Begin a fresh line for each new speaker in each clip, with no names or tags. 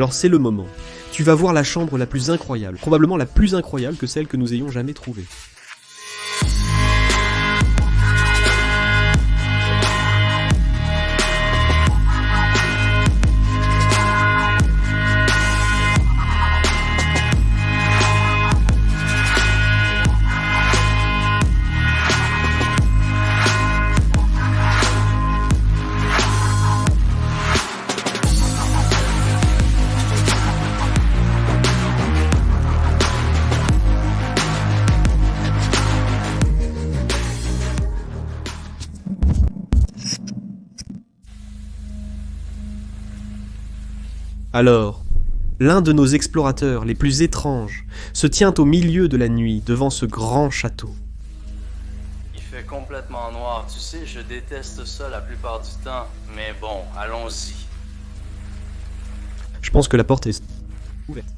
Alors c'est le moment. Tu vas voir la chambre la plus incroyable, probablement la plus incroyable que celle que nous ayons jamais trouvée. Alors, l'un de nos explorateurs les plus étranges se tient au milieu de la nuit devant ce grand château.
Il fait complètement noir, tu sais, je déteste ça la plupart du temps, mais bon, allons-y.
Je pense que la porte est ouverte.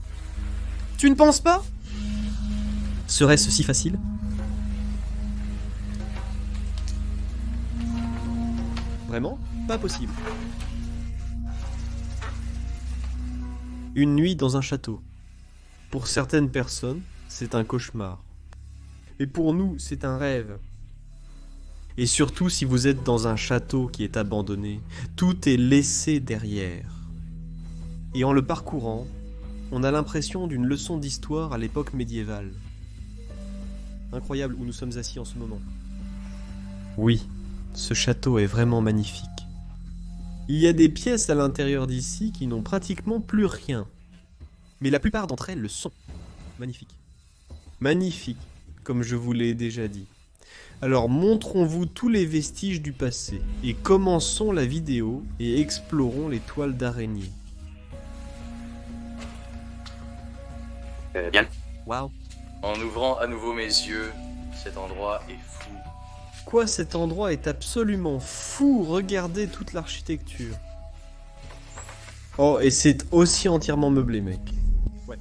Tu ne penses pas ? Serait-ce si facile ? Vraiment ? Pas possible. Une nuit dans un château. Pour certaines personnes, c'est un cauchemar. Et pour nous, c'est un rêve. Et surtout si vous êtes dans un château qui est abandonné, tout est laissé derrière. Et en le parcourant, on a l'impression d'une leçon d'histoire à l'époque médiévale. Incroyable où nous sommes assis en ce moment. Oui, ce château est vraiment magnifique. Il y a des pièces à l'intérieur d'ici qui n'ont pratiquement plus rien. Mais la plupart d'entre elles le sont. Magnifique. Magnifique, comme je vous l'ai déjà dit. Alors montrons-vous tous les vestiges du passé et commençons la vidéo et explorons les toiles d'araignée.
Bien.
Waouh.
En ouvrant à nouveau mes yeux, cet endroit est fou.
Quoi, cet endroit est absolument fou, regardez toute l'architecture. Oh, et c'est aussi entièrement meublé, mec. Ouais.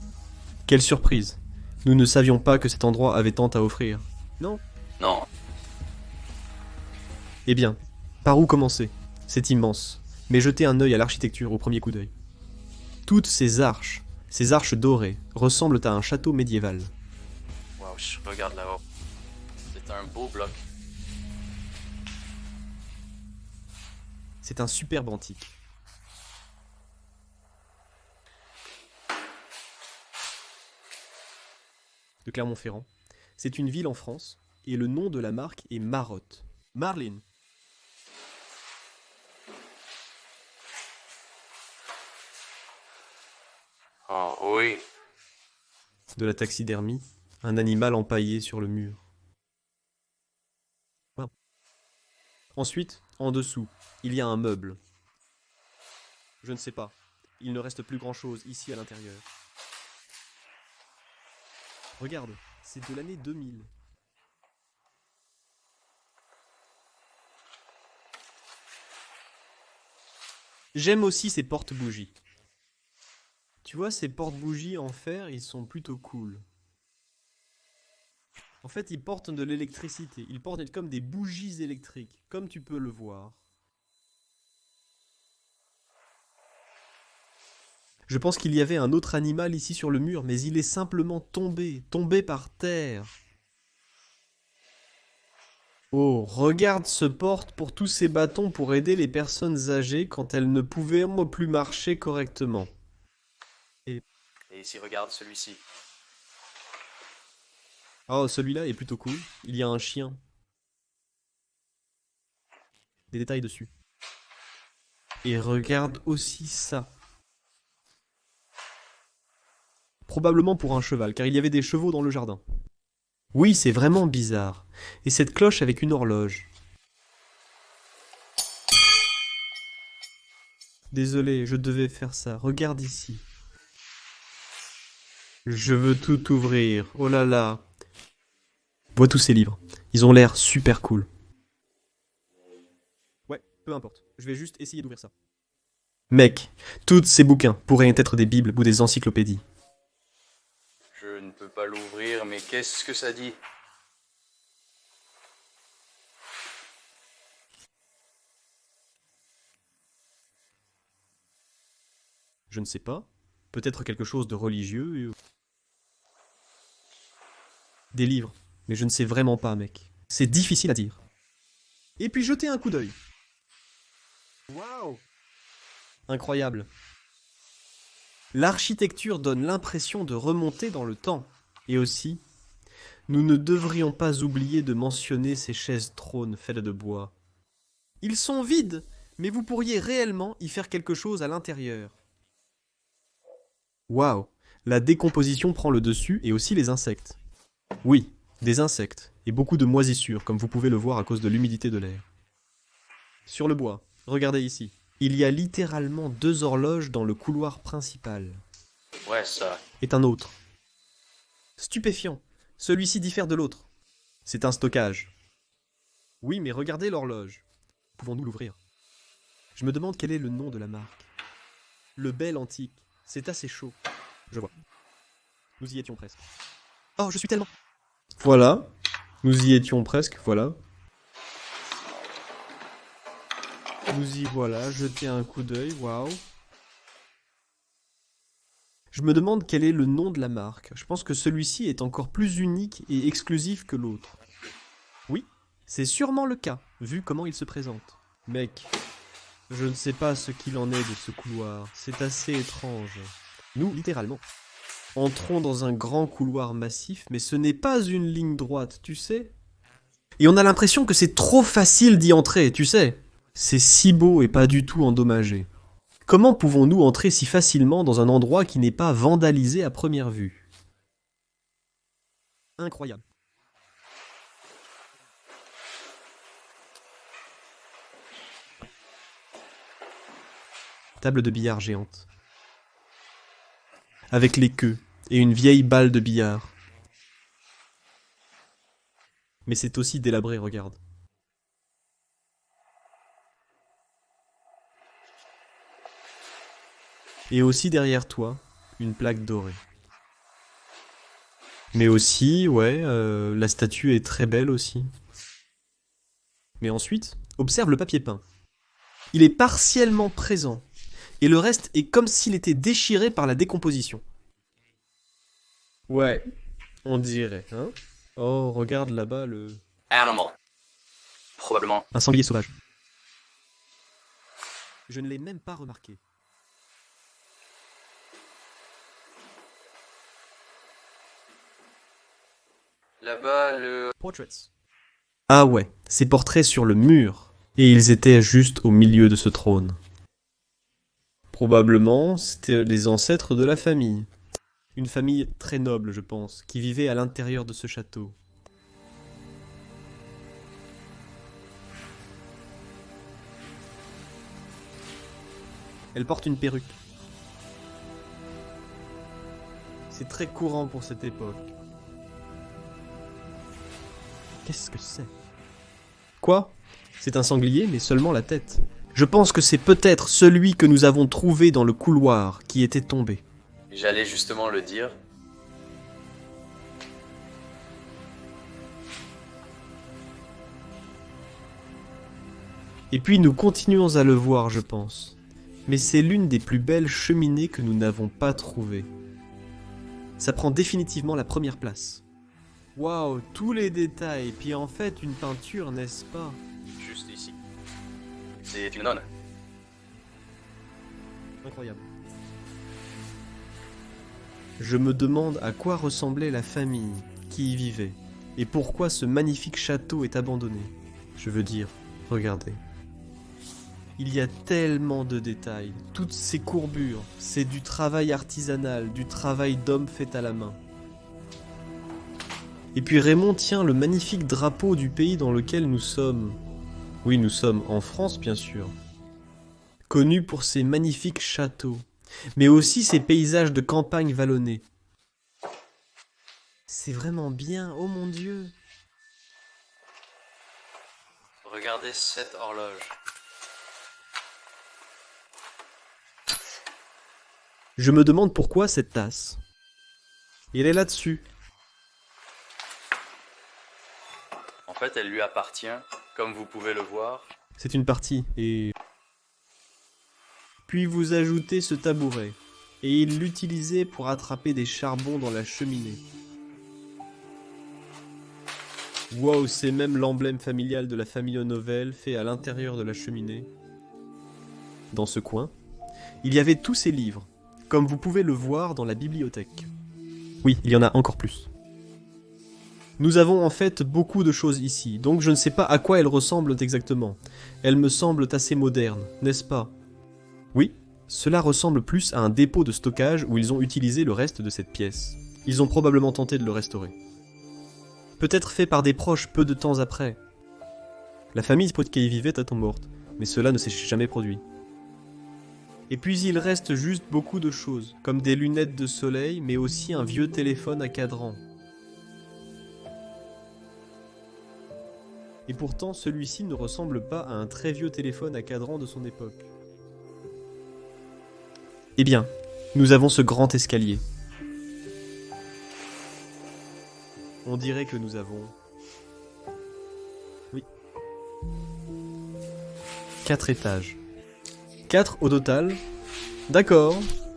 Quelle surprise. Nous ne savions pas que cet endroit avait tant à offrir. Non ?
Non.
Eh bien, par où commencer ? C'est immense. Mais jetez un œil à l'architecture au premier coup d'œil. Toutes ces arches dorées, ressemblent à un château médiéval.
Waouh, je regarde là-haut. C'est un beau bloc.
C'est un superbe antique. De Clermont-Ferrand. C'est une ville en France, et le nom de la marque est Marotte. Marlin.
Oh oui.
De la taxidermie, un animal empaillé sur le mur. Wow. Ensuite, en dessous, il y a un meuble. Je ne sais pas, il ne reste plus grand-chose ici à l'intérieur. Regarde, c'est de l'année 2000. J'aime aussi ces porte-bougies. Tu vois, ces porte-bougies en fer, ils sont plutôt cool. En fait, ils portent de l'électricité. Ils portent comme des bougies électriques, comme tu peux le voir. Je pense qu'il y avait un autre animal ici sur le mur, mais il est simplement tombé par terre. Oh, regarde ce porte pour tous ces bâtons pour aider les personnes âgées quand elles ne pouvaient plus marcher correctement.
Et ici, regarde celui-ci.
Oh, celui-là est plutôt cool. Il y a un chien. Des détails dessus. Et regarde aussi ça. Probablement pour un cheval, car il y avait des chevaux dans le jardin. Oui, c'est vraiment bizarre. Et cette cloche avec une horloge. Désolé, je devais faire ça. Regarde ici. Je veux tout ouvrir. Oh là là. Vois tous ces livres. Ils ont l'air super cool. Ouais, peu importe. Je vais juste essayer d'ouvrir ça. Mec, tous ces bouquins pourraient être des bibles ou des encyclopédies.
Je ne peux pas l'ouvrir, mais qu'est-ce que ça dit?
Je ne sais pas. Peut-être quelque chose de religieux. Des livres. Mais je ne sais vraiment pas, mec. C'est difficile à dire. Et puis jetez un coup d'œil. Waouh! Incroyable. L'architecture donne l'impression de remonter dans le temps. Et aussi, nous ne devrions pas oublier de mentionner ces chaises-trônes faites de bois. Ils sont vides, mais vous pourriez réellement y faire quelque chose à l'intérieur. Waouh! La décomposition prend le dessus et aussi les insectes. Oui, des insectes, et beaucoup de moisissures, comme vous pouvez le voir à cause de l'humidité de l'air. Sur le bois, regardez ici. Il y a littéralement 2 horloges dans le couloir principal.
Ouais, ça.
Est un autre. Stupéfiant. Celui-ci diffère de l'autre. C'est un stockage. Oui, mais regardez l'horloge. Pouvons-nous l'ouvrir? Je me demande quel est le nom de la marque. Le Bel Antique. C'est assez chaud. Je vois. Nous y étions presque. Oh, je suis tellement... Voilà. Nous y étions presque, voilà. Nous y voilà, jetez un coup d'œil, waouh. Je me demande quel est le nom de la marque. Je pense que celui-ci est encore plus unique et exclusif que l'autre. Oui, c'est sûrement le cas, vu comment il se présente. Mec, je ne sais pas ce qu'il en est de ce couloir. C'est assez étrange. Nous, littéralement, entrons dans un grand couloir massif, mais ce n'est pas une ligne droite, tu sais. Et on a l'impression que c'est trop facile d'y entrer, tu sais. C'est si beau et pas du tout endommagé. Comment pouvons-nous entrer si facilement dans un endroit qui n'est pas vandalisé à première vue? Incroyable. Table de billard géante. Avec les queues et une vieille balle de billard. Mais c'est aussi délabré, regarde. Et aussi derrière toi, une plaque dorée. Mais aussi, ouais, la statue est très belle aussi. Mais ensuite, observe le papier peint. Il est partiellement présent, et le reste est comme s'il était déchiré par la décomposition. Ouais, on dirait, hein? Oh, regarde là-bas le...
Animal. Probablement.
Un sanglier sauvage. Je ne l'ai même pas remarqué.
Là-bas, le...
Portraits. Ah ouais, ces portraits sur le mur. Et ils étaient juste au milieu de ce trône. Probablement, c'était les ancêtres de la famille. Une famille très noble, je pense, qui vivait à l'intérieur de ce château. Elle porte une perruque. C'est très courant pour cette époque. Qu'est-ce que c'est? Quoi? C'est un sanglier, mais seulement la tête. Je pense que c'est peut-être celui que nous avons trouvé dans le couloir qui était tombé.
J'allais justement le dire.
Et puis nous continuons à le voir, je pense. Mais c'est l'une des plus belles cheminées que nous n'avons pas trouvées. Ça prend définitivement la première place. Waouh, tous les détails, puis en fait une peinture, n'est-ce pas?
Juste ici. C'est une nonne.
Incroyable. Je me demande à quoi ressemblait la famille qui y vivait, et pourquoi ce magnifique château est abandonné. Je veux dire, regardez. Il y a tellement de détails, toutes ces courbures, c'est du travail artisanal, du travail d'homme fait à la main. Et puis Raymond tient le magnifique drapeau du pays dans lequel nous sommes. Oui, nous sommes en France, bien sûr. Connu pour ses magnifiques châteaux, mais aussi ses paysages de campagne vallonnée. C'est vraiment bien, oh mon Dieu!
Regardez cette horloge.
Je me demande pourquoi cette tasse. Et elle est là-dessus.
En fait, elle lui appartient, comme vous pouvez le voir.
C'est une partie, et... Puis vous ajoutez ce tabouret. Et il l'utilisait pour attraper des charbons dans la cheminée. Wow, c'est même l'emblème familial de la famille Novel fait à l'intérieur de la cheminée. Dans ce coin, il y avait tous ces livres, comme vous pouvez le voir dans la bibliothèque. Oui, il y en a encore plus. Nous avons en fait beaucoup de choses ici, donc je ne sais pas à quoi elles ressemblent exactement. Elles me semblent assez modernes, n'est-ce pas? Oui, cela ressemble plus à un dépôt de stockage où ils ont utilisé le reste de cette pièce. Ils ont probablement tenté de le restaurer. Peut-être fait par des proches peu de temps après. La famille qui y vivait étant morte, mais cela ne s'est jamais produit. Et puis il reste juste beaucoup de choses, comme des lunettes de soleil, mais aussi un vieux téléphone à cadran. Et pourtant, celui-ci ne ressemble pas à un très vieux téléphone à cadran de son époque. Eh bien, nous avons ce grand escalier. On dirait que nous avons... Oui. 4 étages. 4 au total. D'accord.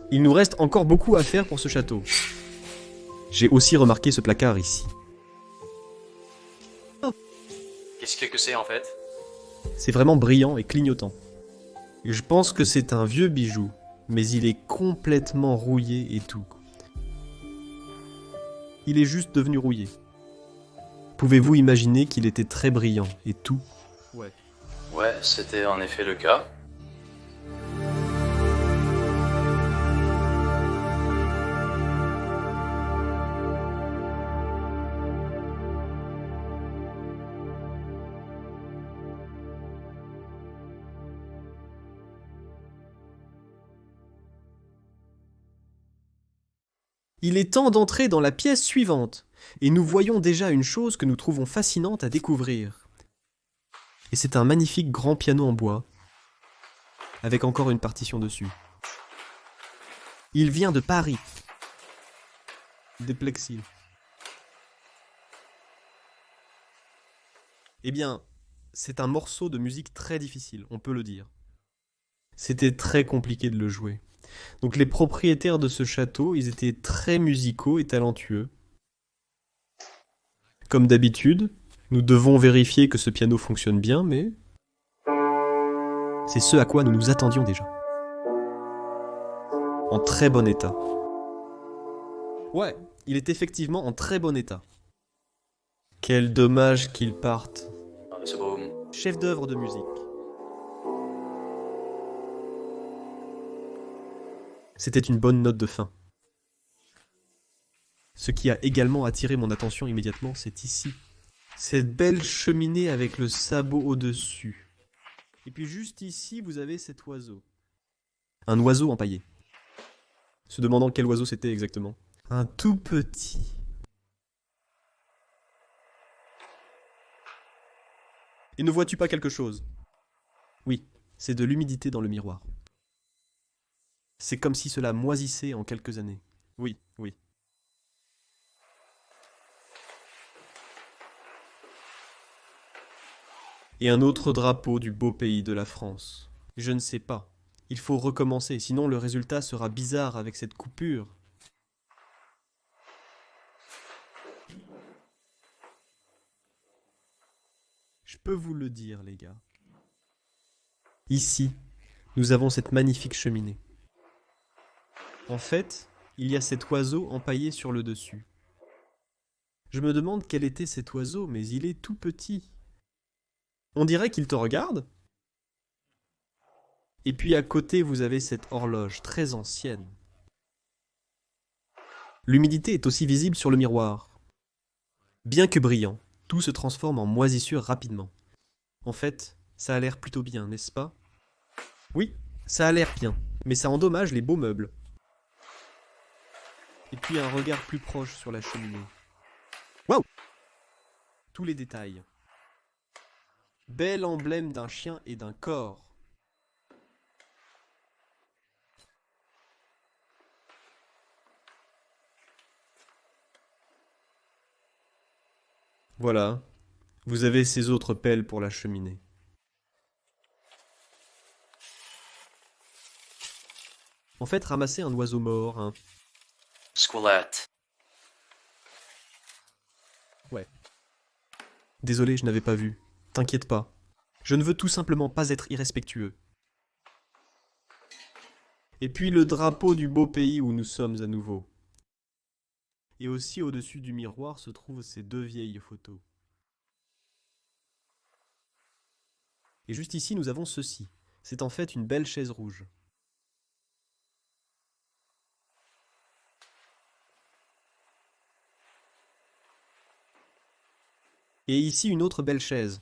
Il nous reste encore beaucoup à faire pour ce château. J'ai aussi remarqué ce placard ici.
Qu'est-ce que c'est en fait?
C'est vraiment brillant et clignotant. Je pense que c'est un vieux bijou, mais il est complètement rouillé et tout. Il est juste devenu rouillé. Pouvez-vous imaginer qu'il était très brillant et tout? Ouais.
Ouais, c'était en effet le cas.
Il est temps d'entrer dans la pièce suivante, et nous voyons déjà une chose que nous trouvons fascinante à découvrir. Et c'est un magnifique grand piano en bois, avec encore une partition dessus. Il vient de Paris. Des plexis. Eh bien, c'est un morceau de musique très difficile, on peut le dire. C'était très compliqué de le jouer. Donc les propriétaires de ce château, ils étaient très musicaux et talentueux. Comme d'habitude, nous devons vérifier que ce piano fonctionne bien, mais... c'est ce à quoi nous nous attendions déjà. En très bon état. Ouais, il est effectivement en très bon état. Quel dommage qu'il parte.
Ah, c'est beau.
Chef d'œuvre de musique. C'était une bonne note de fin. Ce qui a également attiré mon attention immédiatement, c'est ici. Cette belle cheminée avec le sabot au-dessus. Et puis juste ici, vous avez cet oiseau. Un oiseau empaillé. Se demandant quel oiseau c'était exactement. Un tout petit. Et ne vois-tu pas quelque chose? Oui, c'est de l'humidité dans le miroir. C'est comme si cela moisissait en quelques années. Oui, oui. Et un autre drapeau du beau pays de la France. Je ne sais pas. Il faut recommencer, sinon le résultat sera bizarre avec cette coupure. Je peux vous le dire, les gars. Ici, nous avons cette magnifique cheminée. En fait, il y a cet oiseau empaillé sur le dessus. Je me demande quel était cet oiseau, mais il est tout petit. On dirait qu'il te regarde. Et puis à côté, vous avez cette horloge très ancienne. L'humidité est aussi visible sur le miroir. Bien que brillant, tout se transforme en moisissure rapidement. En fait, ça a l'air plutôt bien, n'est-ce pas? Oui, ça a l'air bien, mais ça endommage les beaux meubles. Et puis un regard plus proche sur la cheminée. Waouh! Tous les détails. Bel emblème d'un chien et d'un corps. Voilà, vous avez ces autres pelles pour la cheminée. En fait, ramasser un oiseau mort, un...
Squelette.
Ouais. Désolé, je n'avais pas vu. T'inquiète pas. Je ne veux tout simplement pas être irrespectueux. Et puis le drapeau du beau pays où nous sommes à nouveau. Et aussi au-dessus du miroir se trouvent ces deux vieilles photos. Et juste ici, nous avons ceci. C'est en fait une belle chaise rouge. Et ici, une autre belle chaise.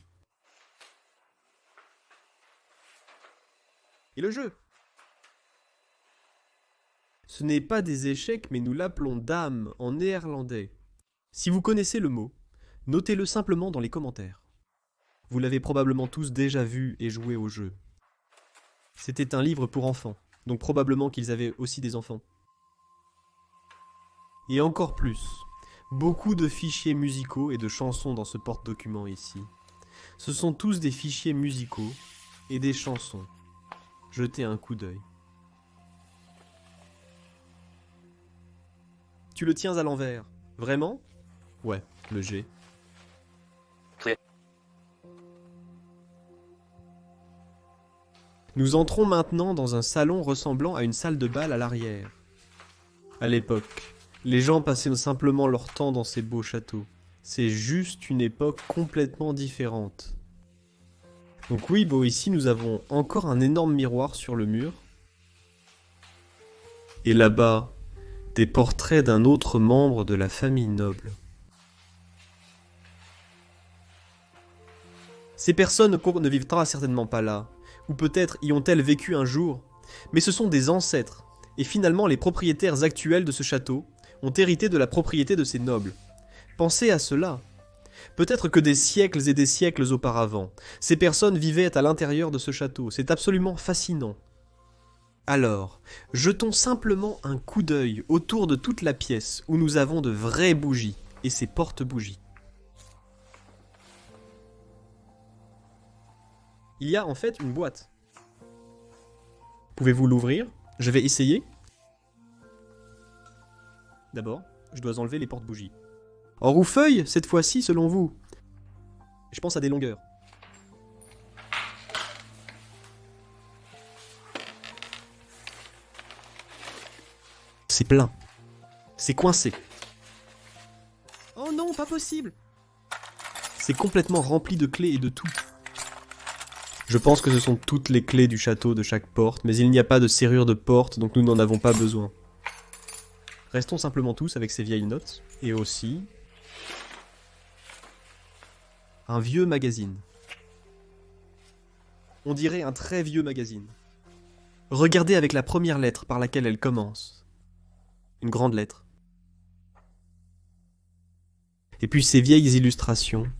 Et le jeu? Ce n'est pas des échecs, mais nous l'appelons dame en néerlandais. Si vous connaissez le mot, notez-le simplement dans les commentaires. Vous l'avez probablement tous déjà vu et joué au jeu. C'était un livre pour enfants, donc probablement qu'ils avaient aussi des enfants. Et encore plus, beaucoup de fichiers musicaux et de chansons dans ce porte-document ici. Ce sont tous des fichiers musicaux et des chansons. Jetez un coup d'œil. Tu le tiens à l'envers. Vraiment? Ouais, le G.
Clé.
Nous entrons maintenant dans un salon ressemblant à une salle de bal à l'arrière. À l'époque, les gens passaient simplement leur temps dans ces beaux châteaux. C'est juste une époque complètement différente. Donc oui, bon, ici nous avons encore un énorme miroir sur le mur. Et là-bas, des portraits d'un autre membre de la famille noble. Ces personnes ne vivent très certainement pas là, ou peut-être y ont-elles vécu un jour, mais ce sont des ancêtres, et finalement les propriétaires actuels de ce château ont hérité de la propriété de ces nobles. Pensez à cela. Peut-être que des siècles et des siècles auparavant, ces personnes vivaient à l'intérieur de ce château. C'est absolument fascinant. Alors, jetons simplement un coup d'œil autour de toute la pièce où nous avons de vraies bougies et ces porte-bougies. Il y a en fait une boîte. Pouvez-vous l'ouvrir? Je vais essayer. D'abord, je dois enlever les porte-bougies. Or ou feuille, cette fois-ci, selon vous? Je pense à des longueurs. C'est plein. C'est coincé. Oh non, pas possible! C'est complètement rempli de clés et de tout. Je pense que ce sont toutes les clés du château de chaque porte, mais il n'y a pas de serrure de porte, donc nous n'en avons pas besoin. Restons simplement tous avec ces vieilles notes, et aussi... un vieux magazine. On dirait un très vieux magazine. Regardez avec la première lettre par laquelle elle commence. Une grande lettre. Et puis ces vieilles illustrations.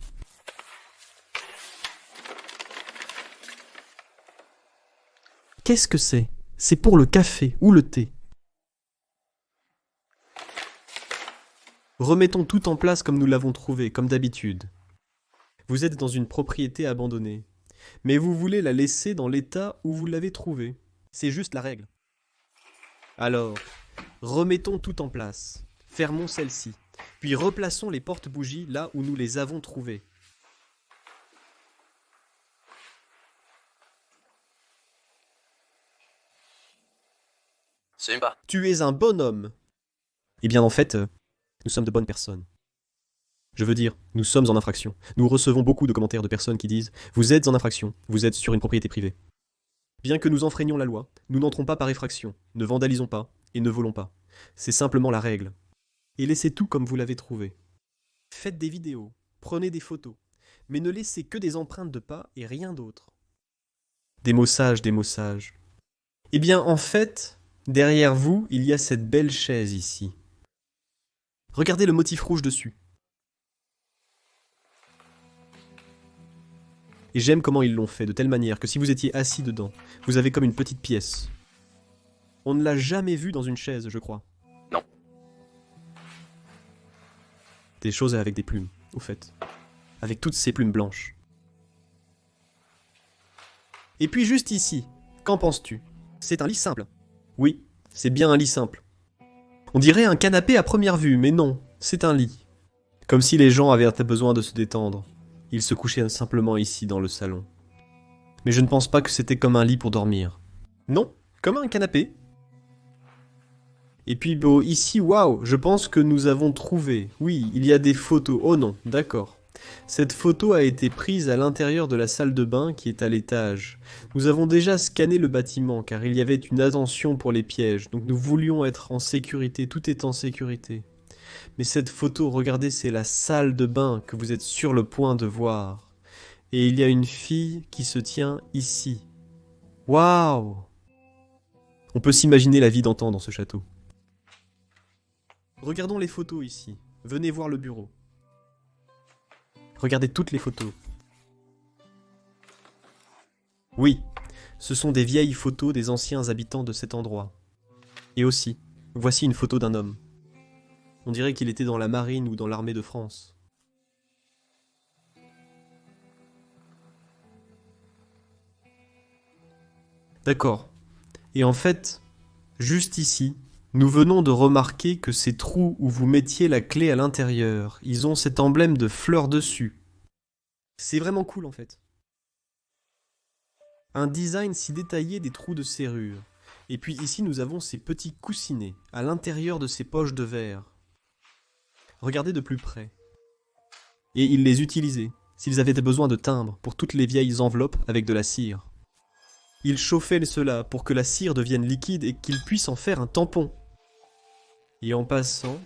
Qu'est-ce que c'est? C'est pour le café ou le thé. Remettons tout en place comme nous l'avons trouvé, comme d'habitude. Vous êtes dans une propriété abandonnée, mais vous voulez la laisser dans l'état où vous l'avez trouvée. C'est juste la règle. Alors, remettons tout en place, fermons celle-ci, puis replaçons les porte-bougies là où nous les avons trouvées.
C'est pas.
Tu es un bon homme. Eh bien en fait, nous sommes de bonnes personnes. Je veux dire, nous sommes en infraction. Nous recevons beaucoup de commentaires de personnes qui disent « Vous êtes en infraction, vous êtes sur une propriété privée ». Bien que nous enfreignions la loi, nous n'entrons pas par effraction, ne vandalisons pas et ne volons pas. C'est simplement la règle. Et laissez tout comme vous l'avez trouvé. Faites des vidéos, prenez des photos, mais ne laissez que des empreintes de pas et rien d'autre. Des mots sages, des mots sages. Eh bien en fait, derrière vous, il y a cette belle chaise ici. Regardez le motif rouge dessus. Et j'aime comment ils l'ont fait, de telle manière que si vous étiez assis dedans, vous avez comme une petite pièce. On ne l'a jamais vu dans une chaise, je crois.
Non.
Des choses avec des plumes, au fait. Avec toutes ces plumes blanches. Et puis juste ici, qu'en penses-tu? C'est un lit simple. Oui, C'est bien un lit simple. On dirait un canapé à première vue, mais non, c'est un lit. Comme si les gens avaient besoin de se détendre. Ils se couchaient simplement ici dans le salon. Mais je ne pense pas que c'était comme un lit pour dormir. Non, comme un canapé. Et puis bon, ici, waouh, je pense que nous avons trouvé. Oui, il y a des photos. Oh non, d'accord. Cette photo a été prise à l'intérieur de la salle de bain qui est à l'étage. Nous avons déjà scanné le bâtiment car il y avait une attention pour les pièges, donc nous voulions être en sécurité, tout est en sécurité. Mais cette photo, regardez, c'est la salle de bain que vous êtes sur le point de voir. Et il y a une fille qui se tient ici. Waouh! On peut s'imaginer la vie d'antan dans ce château. Regardons les photos ici. Venez voir le bureau. Regardez toutes les photos. Oui, ce sont des vieilles photos des anciens habitants de cet endroit. Et aussi, voici une photo d'un homme. On dirait qu'il était dans la marine ou dans l'armée de France. D'accord. Et en fait, juste ici, nous venons de remarquer que ces trous où vous mettiez la clé à l'intérieur, ils ont cet emblème de fleurs dessus. C'est vraiment cool en fait. Un design si détaillé des trous de serrure. Et puis ici nous avons ces petits coussinets à l'intérieur de ces poches de verre. Regardez de plus près. Et ils les utilisaient, s'ils avaient besoin de timbres, pour toutes les vieilles enveloppes avec de la cire. Ils chauffaient cela pour que la cire devienne liquide et qu'ils puissent en faire un tampon. Et en passant,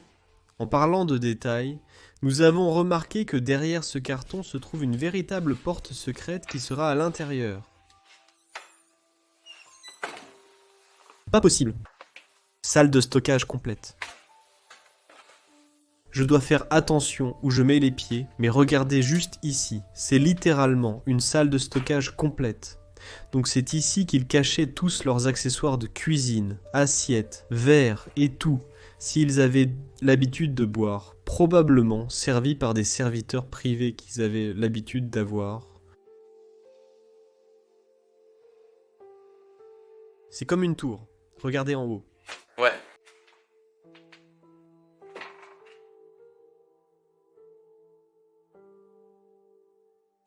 en parlant de détails, nous avons remarqué que derrière ce carton se trouve une véritable porte secrète qui sera à l'intérieur. Pas possible. Salle de stockage complète. Je dois faire attention où je mets les pieds, mais regardez juste ici, c'est littéralement une salle de stockage complète. Donc c'est ici qu'ils cachaient tous leurs accessoires de cuisine, assiettes, verres et tout, s'ils avaient l'habitude de boire, probablement servis par des serviteurs privés qu'ils avaient l'habitude d'avoir. C'est comme une tour, regardez en haut.
Ouais.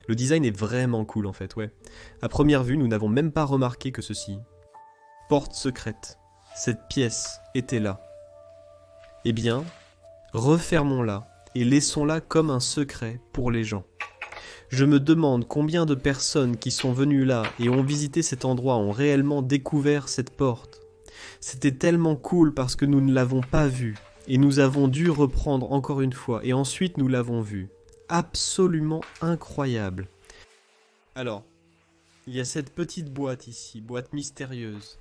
Le design est vraiment cool en fait, ouais. À première vue, nous n'avons même pas remarqué que ceci. Porte secrète. Cette pièce était là. Eh bien, refermons-la et laissons-la comme un secret pour les gens. Je me demande combien de personnes qui sont venues là et ont visité cet endroit ont réellement découvert cette porte. C'était tellement cool parce que nous ne l'avons pas vue et nous avons dû reprendre encore une fois et ensuite nous l'avons vue. Absolument incroyable. Alors, il y a cette petite boîte ici, boîte mystérieuse.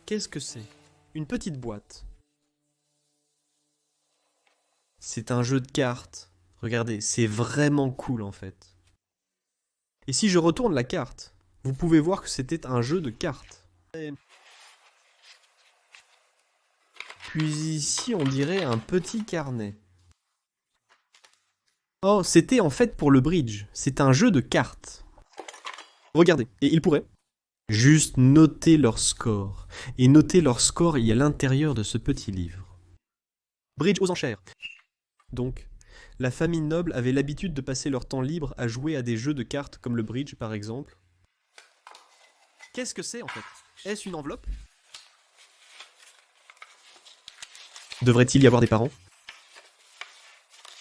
Qu'est-ce que c'est? Une petite boîte. C'est un jeu de cartes. Regardez, c'est vraiment cool en fait. Et si je retourne la carte, vous pouvez voir que c'était un jeu de cartes. Puis ici, on dirait un petit carnet. Oh, c'était en fait pour le bridge. C'est un jeu de cartes. Regardez, et ils pourraient juste noter leur score. Et noter leur score, il y a à l'intérieur de ce petit livre. Bridge aux enchères. Donc, la famille noble avait l'habitude de passer leur temps libre à jouer à des jeux de cartes comme le bridge par exemple. Qu'est-ce que c'est en fait? Est-ce une enveloppe? Devrait-il y avoir des parents?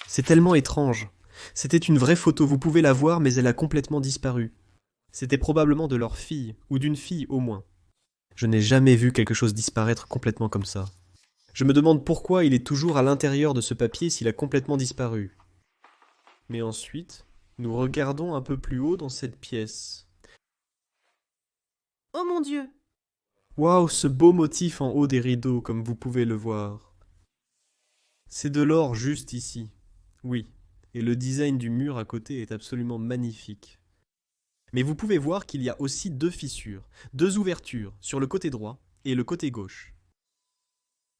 C'est tellement étrange. C'était une vraie photo, vous pouvez la voir, mais elle a complètement disparu. C'était probablement de leur fille, ou d'une fille au moins. Je n'ai jamais vu quelque chose disparaître complètement comme ça. Je me demande pourquoi il est toujours à l'intérieur de ce papier s'il a complètement disparu. Mais ensuite, nous regardons un peu plus haut dans cette pièce.
Oh mon Dieu!
Waouh, ce beau motif en haut des rideaux, comme vous pouvez le voir. C'est de l'or juste ici. Oui, et le design du mur à côté est absolument magnifique. Mais vous pouvez voir qu'il y a aussi deux fissures, deux ouvertures, sur le côté droit et le côté gauche.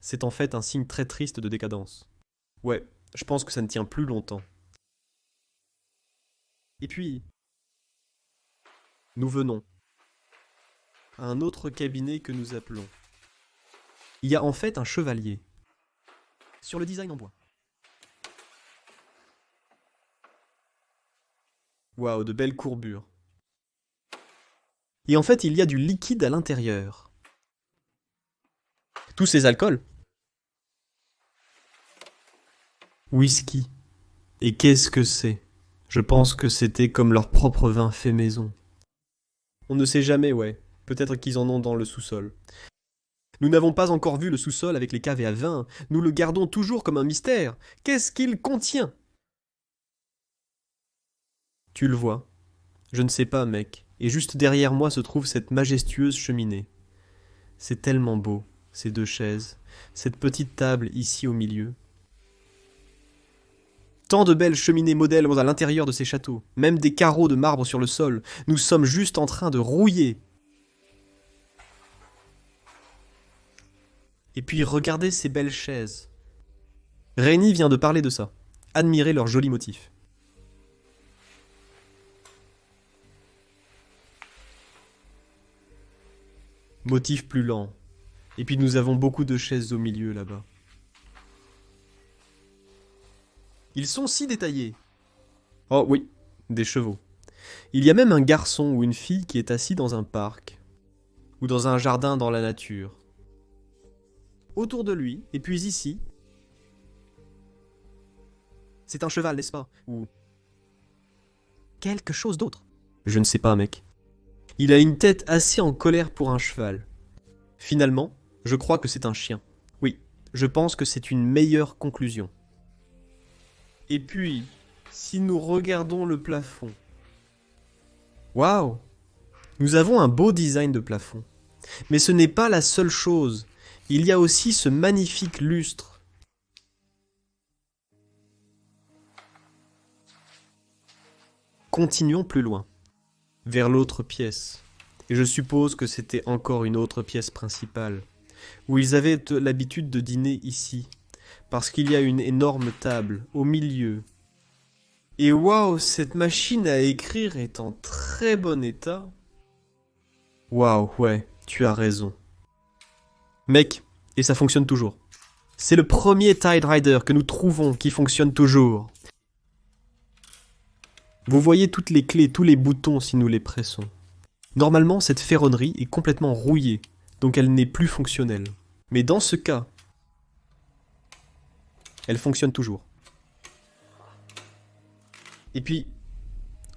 C'est en fait un signe très triste de décadence. Ouais, je pense que ça ne tient plus longtemps. Et puis, nous venons à un autre cabinet que nous appelons. Il y a en fait un chevalier. Sur le design en bois. Waouh, de belles courbures. Et en fait, il y a du liquide à l'intérieur. Tous ces alcools. Whisky. Et qu'est-ce que c'est? Je pense que c'était comme leur propre vin fait maison. On ne sait jamais, ouais. Peut-être qu'ils en ont dans le sous-sol. Nous n'avons pas encore vu le sous-sol avec les caves à vin. Nous le gardons toujours comme un mystère. Qu'est-ce qu'il contient? Tu le vois. Je ne sais pas, mec. Et juste derrière moi se trouve cette majestueuse cheminée. C'est tellement beau, ces deux chaises, cette petite table ici au milieu. Tant de belles cheminées modèles à l'intérieur de ces châteaux, même des carreaux de marbre sur le sol. Nous sommes juste en train de rouiller. Et puis regardez ces belles chaises. Rainy vient de parler de ça. Admirez leurs jolis motifs. Motif plus lent. Et puis nous avons beaucoup de chaises au milieu là-bas. Ils sont si détaillés. Oh oui, des chevaux. Il y a même un garçon ou une fille qui est assis dans un parc. Ou dans un jardin dans la nature. Autour de lui, et puis ici... C'est un cheval, n'est-ce pas? Ou... quelque chose d'autre. Je ne sais pas, mec. Il a une tête assez en colère pour un cheval. Finalement, je crois que c'est un chien. Oui, je pense que c'est une meilleure conclusion. Et puis, si nous regardons le plafond... Waouh! Nous avons un beau design de plafond. Mais ce n'est pas la seule chose. Il y a aussi ce magnifique lustre. Continuons plus loin, vers l'autre pièce. Et je suppose que c'était encore une autre pièce principale, où ils avaient l'habitude de dîner ici, parce qu'il y a une énorme table au milieu. Et waouh, cette machine à écrire est en très bon état. Waouh, ouais, tu as raison. Mec, et ça fonctionne toujours. C'est le premier Tide Rider que nous trouvons qui fonctionne toujours. Vous voyez toutes les clés, tous les boutons si nous les pressons. Normalement, cette ferronnerie est complètement rouillée, donc elle n'est plus fonctionnelle. Mais dans ce cas, elle fonctionne toujours. Et puis,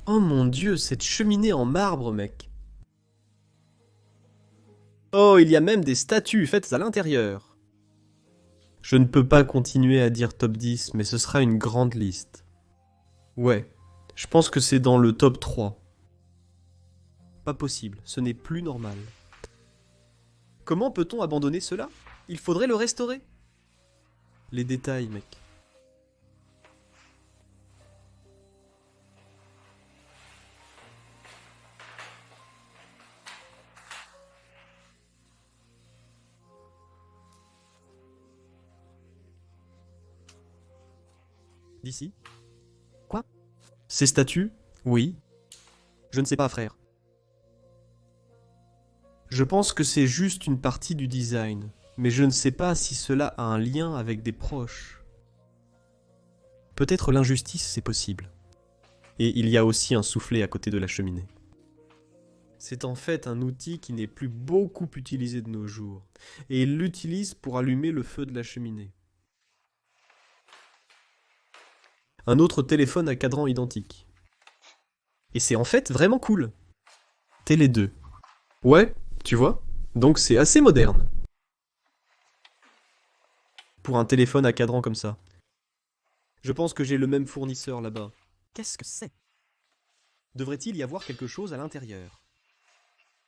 oh mon dieu, cette cheminée en marbre, mec. Oh, il y a même des statues faites à l'intérieur. Je ne peux pas continuer à dire top 10, mais ce sera une grande liste. Ouais, je pense que c'est dans le top 3. Pas possible, ce n'est plus normal. Comment peut-on abandonner cela? Il faudrait le restaurer. Les détails, mec. D'ici? Quoi? Ces statues? Oui. Je ne sais pas, frère. Je pense que c'est juste une partie du design, mais je ne sais pas si cela a un lien avec des proches. Peut-être l'injustice, c'est possible. Et il y a aussi un soufflet à côté de la cheminée. C'est en fait un outil qui n'est plus beaucoup utilisé de nos jours, et il l'utilise pour allumer le feu de la cheminée. Un autre téléphone à cadran identique. Et c'est en fait vraiment cool. Télé 2. Ouais, tu vois? Donc c'est assez moderne. Pour un téléphone à cadran comme ça. Je pense que j'ai le même fournisseur là-bas. Qu'est-ce que c'est? Devrait-il y avoir quelque chose à l'intérieur?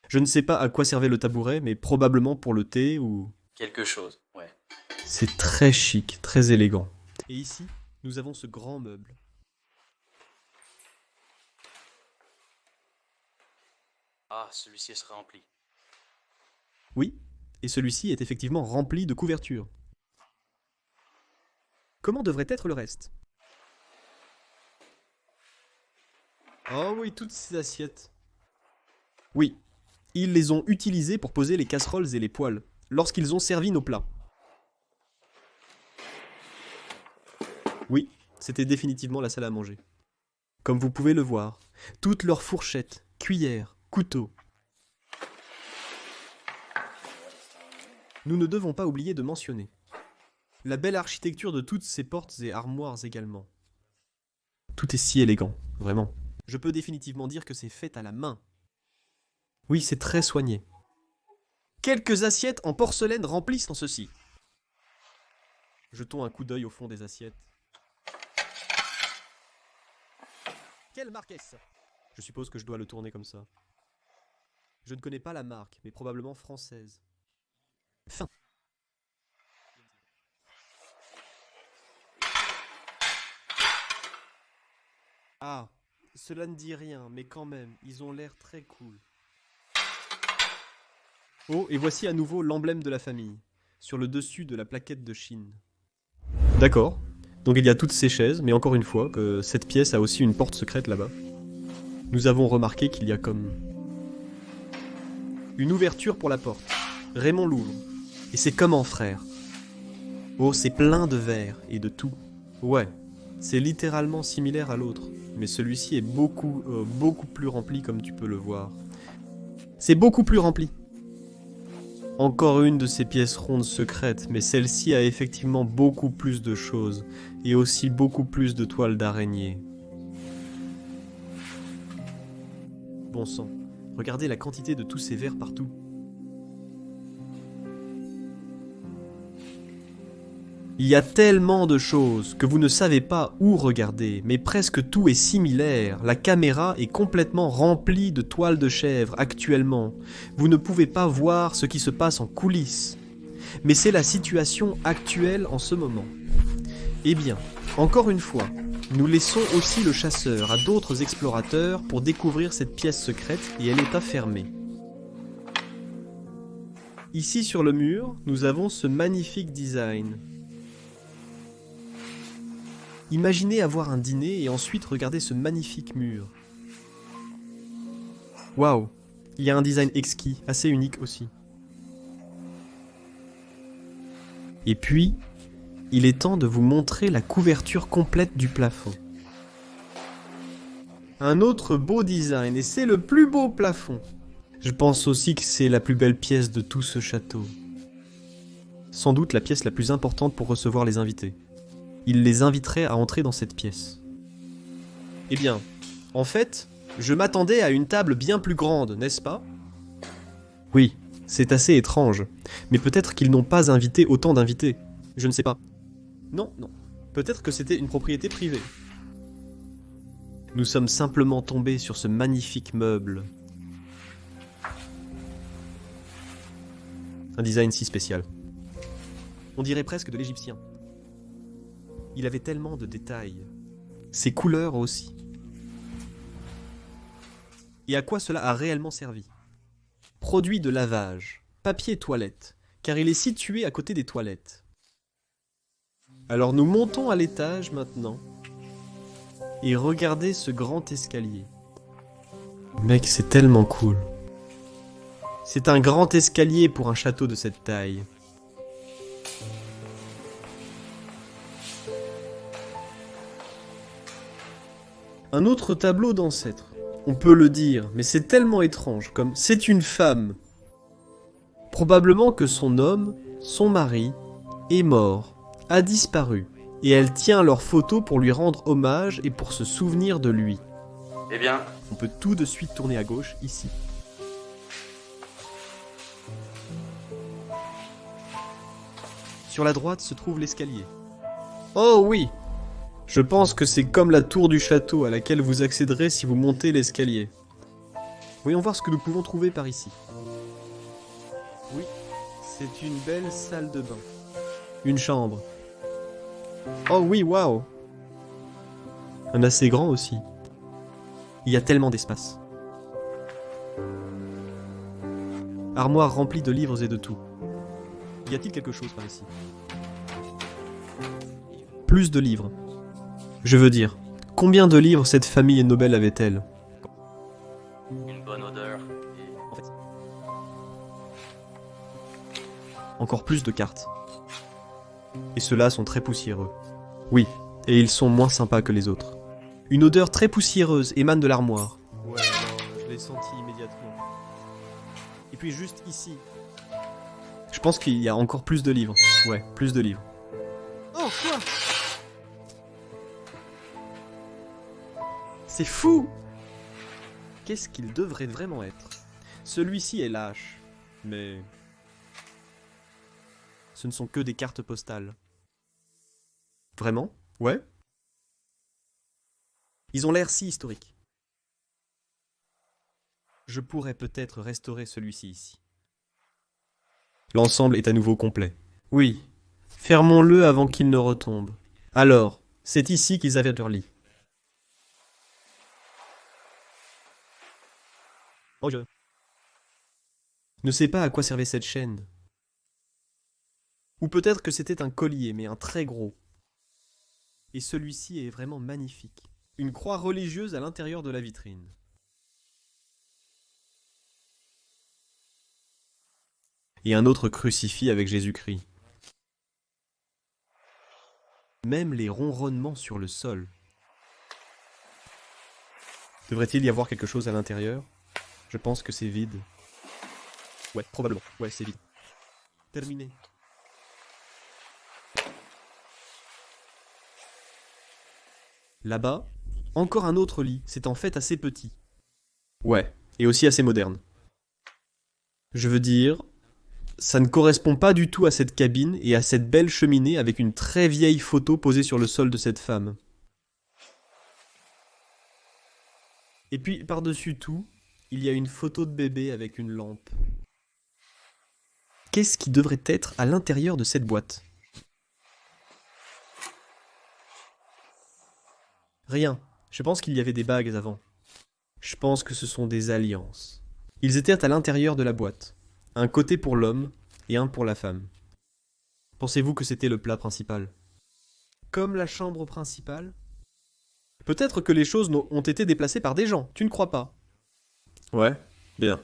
Je ne sais pas à quoi servait le tabouret, mais probablement pour le thé ou...
Quelque chose, ouais.
C'est très chic, très élégant. Et ici, nous avons ce grand meuble.
Ah, celui-ci sera rempli.
Oui, et celui-ci est effectivement rempli de couvertures. Comment devrait être le reste? Oh oui, toutes ces assiettes. Oui, Ils les ont utilisés pour poser les casseroles et les poêles, lorsqu'ils ont servi nos plats. Oui, c'était définitivement la salle à manger. Comme vous pouvez le voir, toutes leurs fourchettes, cuillères, couteaux. Nous ne devons pas oublier de mentionner la belle architecture de toutes ces portes et armoires également. Tout est si élégant, vraiment. Je peux définitivement dire que c'est fait à la main. Oui, c'est très soigné. Quelques assiettes en porcelaine remplissent en ceci. Jetons un coup d'œil au fond des assiettes. Quelle marque est-ce? Je suppose que je dois le tourner comme ça. Je ne connais pas la marque, mais probablement française. Fin. Ah, cela ne dit rien, mais quand même, ils ont l'air très cool. Oh, et voici à nouveau l'emblème de la famille, sur le dessus de la plaquette de Chine. D'accord, donc il y a toutes ces chaises, mais encore une fois, que cette pièce a aussi une porte secrète là-bas. Nous avons remarqué qu'il y a comme une ouverture pour la porte. Raymond l'ouvre, et c'est comme en frère. Oh, c'est plein de verre et de tout. Ouais, c'est littéralement similaire à l'autre, mais celui-ci est beaucoup plus rempli comme tu peux le voir. C'est beaucoup plus rempli. Encore une de ces pièces rondes secrètes, mais celle-ci a effectivement beaucoup plus de choses, et aussi beaucoup plus de toiles d'araignée. Bon sang, regardez la quantité de tous ces vers partout. Il y a tellement de choses que vous ne savez pas où regarder, mais presque tout est similaire. La caméra est complètement remplie de toiles de chèvre actuellement. Vous ne pouvez pas voir ce qui se passe en coulisses. Mais c'est la situation actuelle en ce moment. Eh bien, encore une fois, nous laissons aussi le chasseur à d'autres explorateurs pour découvrir cette pièce secrète et elle est pas fermée. Ici sur le mur, nous avons ce magnifique design. Imaginez avoir un dîner et ensuite regarder ce magnifique mur. Waouh, il y a un design exquis, assez unique aussi. Et puis, il est temps de vous montrer la couverture complète du plafond. Un autre beau design, et c'est le plus beau plafond. Je pense aussi que c'est la plus belle pièce de tout ce château. Sans doute la pièce la plus importante pour recevoir les invités. Il les inviterait à entrer dans cette pièce. Eh bien, en fait, je m'attendais à une table bien plus grande, n'est-ce pas? Oui, c'est assez étrange, mais peut-être qu'ils n'ont pas invité autant d'invités. Je ne sais pas. Non, peut-être que c'était une propriété privée. Nous sommes simplement tombés sur ce magnifique meuble. Un design si spécial. On dirait presque de l'égyptien. Il avait tellement de détails. Ses couleurs aussi. Et à quoi cela a réellement servi? Produit de lavage, papier toilette, car il est situé à côté des toilettes. Alors nous montons à l'étage maintenant. Et regardez ce grand escalier. Mec, c'est tellement cool. C'est un grand escalier pour un château de cette taille. Un autre tableau d'ancêtre. On peut le dire, mais c'est tellement étrange, comme c'est une femme. Probablement que son homme, son mari, est mort, a disparu, et elle tient leur photo pour lui rendre hommage et pour se souvenir de lui.
Eh bien,
on peut tout de suite tourner à gauche, ici. Sur la droite se trouve l'escalier. Oh oui! Je pense que c'est comme la tour du château à laquelle vous accéderez si vous montez l'escalier. Voyons voir ce que nous pouvons trouver par ici. Oui, c'est une belle salle de bain. Une chambre. Oh oui, waouh! Un assez grand aussi. Il y a tellement d'espace. Armoire remplie de livres et de tout. Y a-t-il quelque chose par ici? Plus de livres. Je veux dire, combien de livres cette famille Nobel avait-elle?
une bonne odeur.
En fait, encore plus de cartes. Et ceux-là sont très poussiéreux. Oui, et ils sont moins sympas que les autres. Une odeur très poussiéreuse émane de l'armoire. Ouais, non, je l'ai senti immédiatement. Et puis juste ici. Je pense qu'il y a encore plus de livres. Ouais, plus de livres. Oh, quoi? C'est fou! Qu'est-ce qu'il devrait vraiment être? Celui-ci est lâche, mais... ce ne sont que des cartes postales. Vraiment? Ouais? Ils ont l'air si historiques. Je pourrais peut-être restaurer celui-ci ici. L'ensemble est à nouveau complet. Oui. Fermons-le avant qu'il ne retombe. Alors, c'est ici qu'ils avaient leur lit. Oh, je ne sais pas à quoi servait cette chaîne. Ou peut-être que c'était un collier, mais un très gros. Et celui-ci est vraiment magnifique. Une croix religieuse à l'intérieur de la vitrine. Et un autre crucifix avec Jésus-Christ. Même les ronronnements sur le sol. Devrait-il y avoir quelque chose à l'intérieur? Je pense que c'est vide. Ouais, probablement. Ouais, c'est vide. Terminé. Là-bas, encore un autre lit. C'est en fait assez petit. Ouais, et aussi assez moderne. Je veux dire, ça ne correspond pas du tout à cette cabine et à cette belle cheminée avec une très vieille photo posée sur le sol de cette femme. Et puis, par-dessus tout, il y a une photo de bébé avec une lampe. Qu'est-ce qui devrait être à l'intérieur de cette boîte? Rien. Je pense qu'il y avait des bagues avant. Je pense que ce sont des alliances. Ils étaient à l'intérieur de la boîte. Un côté pour l'homme et un pour la femme. Pensez-vous que c'était le plat principal? Comme la chambre principale? Peut-être que les choses ont été déplacées par des gens, tu ne crois pas? Ouais, bien.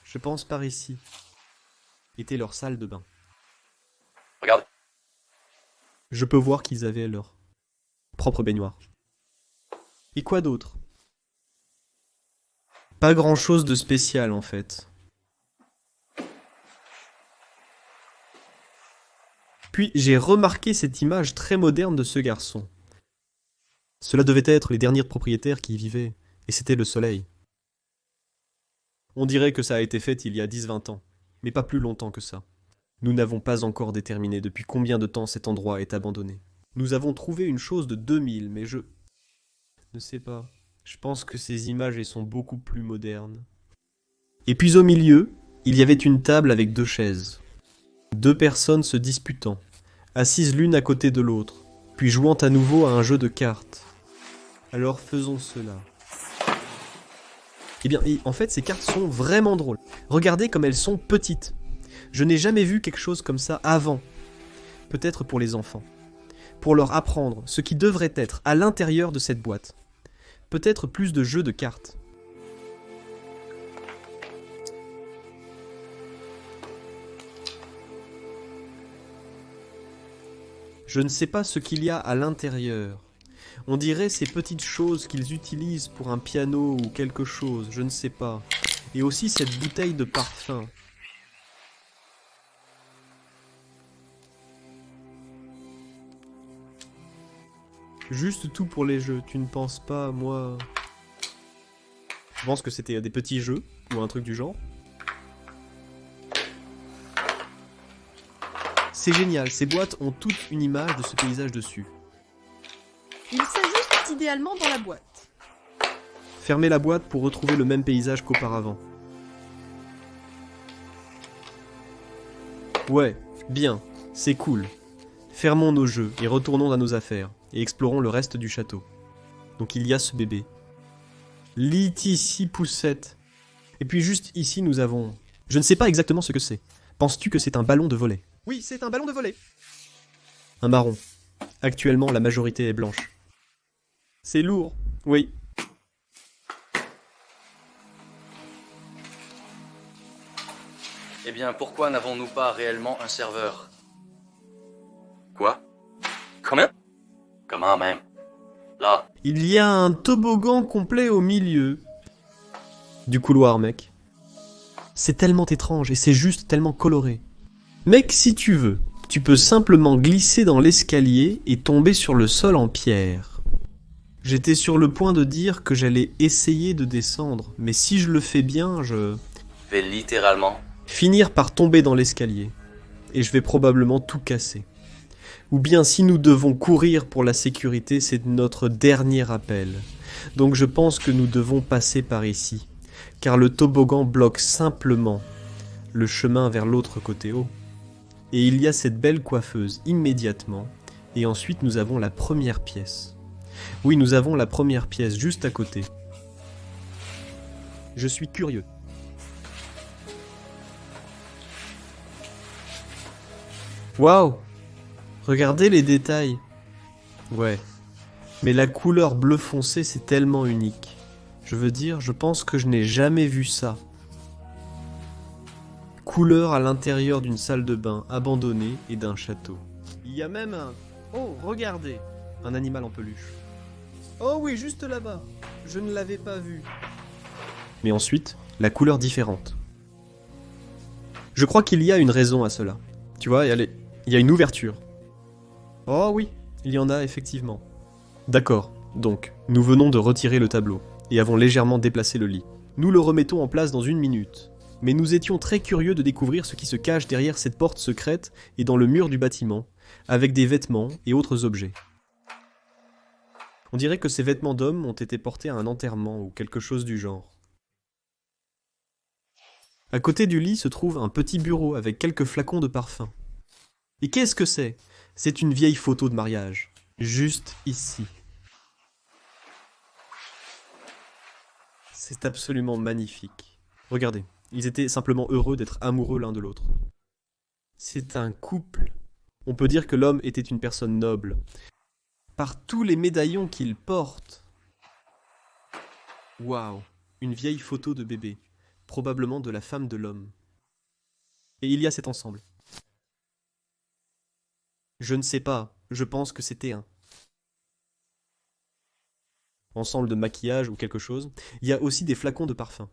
Je pense par ici. Était leur salle de bain.
Regarde.
Je peux voir qu'ils avaient leur propre baignoire. Et quoi d'autre? Pas grand-chose de spécial en fait. Puis j'ai remarqué cette image très moderne de ce garçon. Cela devait être les derniers propriétaires qui y vivaient, et c'était le soleil. On dirait que ça a été fait il y a 10-20 ans, mais pas plus longtemps que ça. Nous n'avons pas encore déterminé depuis combien de temps cet endroit est abandonné. Nous avons trouvé une chose de 2000, mais je ne sais pas. Je pense que ces images sont beaucoup plus modernes. Et puis au milieu, il y avait une table avec 2 chaises. 2 personnes se disputant, assises l'une à côté de l'autre, puis jouant à nouveau à un jeu de cartes. Alors faisons cela. Eh bien, en fait, ces cartes sont vraiment drôles. Regardez comme elles sont petites. Je n'ai jamais vu quelque chose comme ça avant. Peut-être pour les enfants. Pour leur apprendre ce qui devrait être à l'intérieur de cette boîte. Peut-être plus de jeux de cartes. Je ne sais pas ce qu'il y a à l'intérieur. On dirait ces petites choses qu'ils utilisent pour un piano ou quelque chose, je ne sais pas. Et aussi cette bouteille de parfum. Juste tout pour les jeux, tu ne penses pas, moi... Je pense que c'était des petits jeux, ou un truc du genre. C'est génial, ces boîtes ont toutes une image de ce paysage dessus.
Il s'ajuste idéalement dans la boîte.
Fermez la boîte pour retrouver le même paysage qu'auparavant. Ouais, bien, c'est cool. Fermons nos jeux et retournons à nos affaires, et explorons le reste du château. Donc il y a ce bébé. Laetitia Poussette. Et puis juste ici nous avons... Je ne sais pas exactement ce que c'est. Penses-tu que c'est un ballon de volley? Oui, c'est un ballon de volley. Un marron. Actuellement, la majorité est blanche. C'est lourd, oui.
Eh bien, pourquoi n'avons-nous pas réellement un serveur? Quoi? Comment même? Là.
Il y a un toboggan complet au milieu du couloir, mec. C'est tellement étrange et c'est juste tellement coloré. Mec, si tu veux, tu peux simplement glisser dans l'escalier et tomber sur le sol en pierre. J'étais sur le point de dire que j'allais essayer de descendre, mais si je le fais bien, je
vais littéralement
finir par tomber dans l'escalier. Et je vais probablement tout casser. Ou bien si nous devons courir pour la sécurité, c'est notre dernier appel. Donc je pense que nous devons passer par ici. Car le toboggan bloque simplement le chemin vers l'autre côté haut. Et il y a cette belle coiffeuse immédiatement. Et ensuite nous avons la première pièce. Oui, nous avons la première pièce juste à côté. Je suis curieux. Waouh! Regardez les détails. Ouais. Mais la couleur bleu foncé, c'est tellement unique. Je veux dire, je pense que je n'ai jamais vu ça. Couleur à l'intérieur d'une salle de bain abandonnée et d'un château. Il y a même un... Oh, regardez! Un animal en peluche. Oh oui, juste là-bas. Je ne l'avais pas vu. Mais ensuite, la couleur différente. Je crois qu'il y a une raison à cela. Tu vois, il y a une ouverture. Oh oui, il y en a effectivement. D'accord, donc, nous venons de retirer le tableau, et avons légèrement déplacé le lit. Nous le remettons en place dans 1 minute. Mais nous étions très curieux de découvrir ce qui se cache derrière cette porte secrète et dans le mur du bâtiment, avec des vêtements et autres objets. On dirait que ces vêtements d'hommes ont été portés à un enterrement ou quelque chose du genre. À côté du lit se trouve un petit bureau avec quelques flacons de parfum. Et qu'est-ce que c'est ? C'est une vieille photo de mariage, juste ici. C'est absolument magnifique. Regardez, ils étaient simplement heureux d'être amoureux l'un de l'autre. C'est un couple. On peut dire que l'homme était une personne noble. Par tous les médaillons qu'il porte. Waouh, une vieille photo de bébé, probablement de la femme de l'homme. Et il y a cet ensemble. Je ne sais pas, je pense que c'était un ensemble de maquillage ou quelque chose. Il y a aussi des flacons de parfum.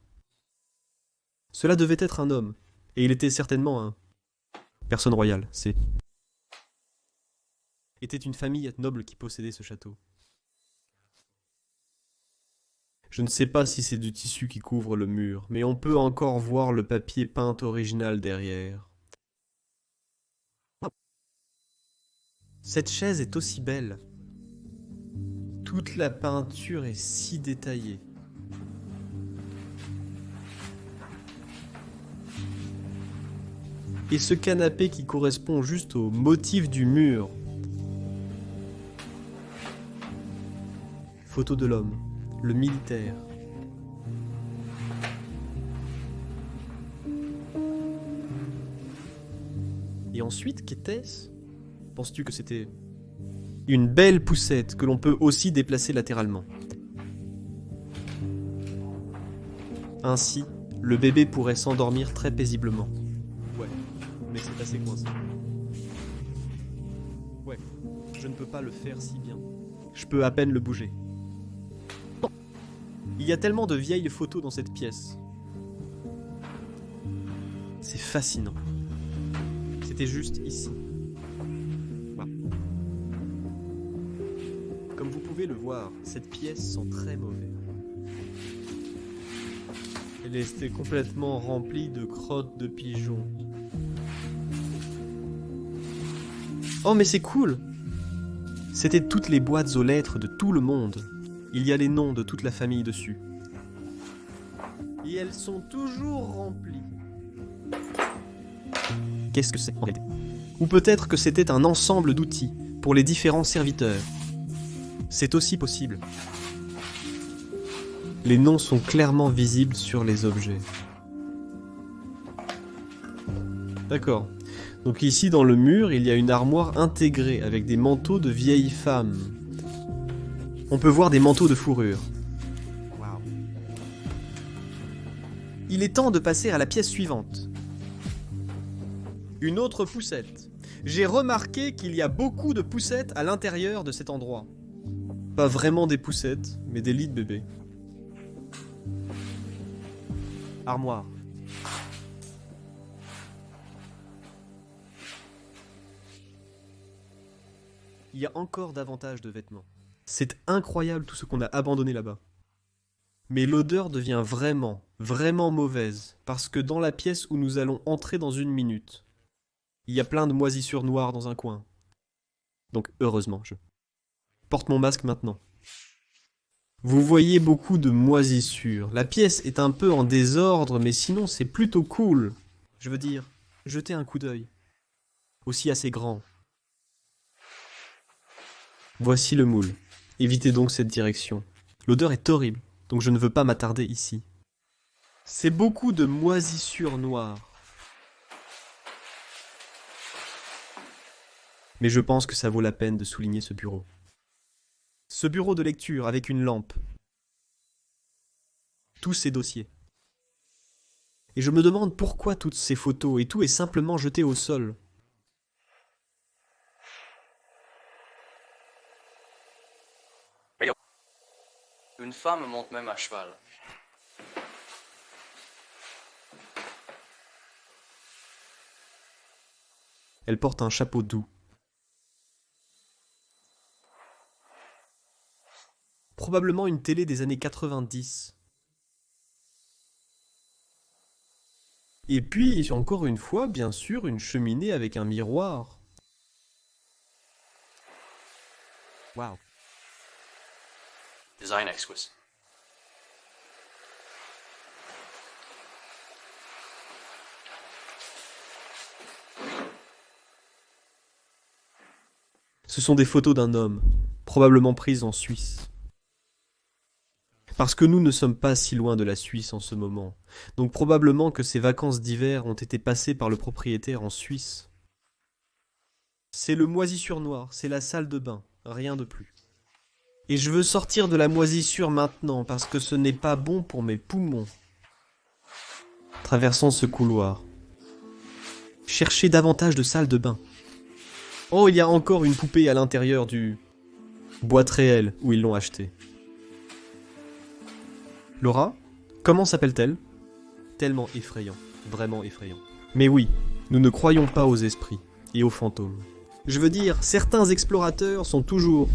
Cela devait être un homme, et il était certainement un personne royale, c'est... Était une famille noble qui possédait ce château. Je ne sais pas si c'est du tissu qui couvre le mur, mais on peut encore voir le papier peint original derrière. Cette chaise est aussi belle. Toute la peinture est si détaillée. Et ce canapé qui correspond juste au motif du mur. Photo de l'homme, le militaire. Et ensuite, qu'était-ce ? Penses-tu que c'était une belle poussette que l'on peut aussi déplacer latéralement ? Ainsi, le bébé pourrait s'endormir très paisiblement. Ouais, mais c'est assez coincé. Ouais, je ne peux pas le faire si bien. Je peux à peine le bouger. Il y a tellement de vieilles photos dans cette pièce. C'est fascinant. C'était juste ici. Voilà. Comme vous pouvez le voir, cette pièce sent très mauvais. Elle était complètement remplie de crottes de pigeons. Oh mais c'est cool! C'était toutes les boîtes aux lettres de tout le monde. Il y a les noms de toute la famille dessus. Et elles sont toujours remplies. Qu'est-ce que c'est en réalité ? Ou peut-être que c'était un ensemble d'outils pour les différents serviteurs. C'est aussi possible. Les noms sont clairement visibles sur les objets. D'accord. Donc ici dans le mur, il y a une armoire intégrée avec des manteaux de vieilles femmes. On peut voir des manteaux de fourrure. Waouh. Il est temps de passer à la pièce suivante. Une autre poussette. J'ai remarqué qu'il y a beaucoup de poussettes à l'intérieur de cet endroit. Pas vraiment des poussettes, mais des lits de bébé. Armoire. Il y a encore davantage de vêtements. C'est incroyable tout ce qu'on a abandonné là-bas. Mais l'odeur devient vraiment, vraiment mauvaise, parce que dans la pièce où nous allons entrer dans une minute, il y a plein de moisissures noires dans un coin. Donc heureusement, je porte mon masque maintenant. Vous voyez beaucoup de moisissures. La pièce est un peu en désordre, mais sinon c'est plutôt cool. Je veux dire, jetez un coup d'œil. Aussi assez grand. Voici le moule. Évitez donc cette direction. L'odeur est horrible, donc je ne veux pas m'attarder ici. C'est beaucoup de moisissures noires. Mais je pense que ça vaut la peine de souligner ce bureau. Ce bureau de lecture avec une lampe. Tous ces dossiers. Et je me demande pourquoi toutes ces photos et tout est simplement jeté au sol.
Une femme monte même à cheval.
Elle porte un chapeau doux. Probablement une télé des années 90. Et puis, encore une fois, bien sûr, une cheminée avec un miroir. Waouh.
Design exquisite.
Ce sont des photos d'un homme, probablement prises en Suisse. Parce que nous ne sommes pas si loin de la Suisse en ce moment. Donc probablement que ces vacances d'hiver ont été passées par le propriétaire en Suisse. C'est le moisissure noir, c'est la salle de bain, rien de plus. Et je veux sortir de la moisissure maintenant parce que ce n'est pas bon pour mes poumons. Traversons ce couloir. Cherchez davantage de salles de bain. Oh, il y a encore une poupée à l'intérieur du boîte réelle où ils l'ont achetée. Laura, comment s'appelle-t-elle? Tellement effrayant, vraiment effrayant. Mais oui, nous ne croyons pas aux esprits et aux fantômes. Je veux dire, certains explorateurs sont toujours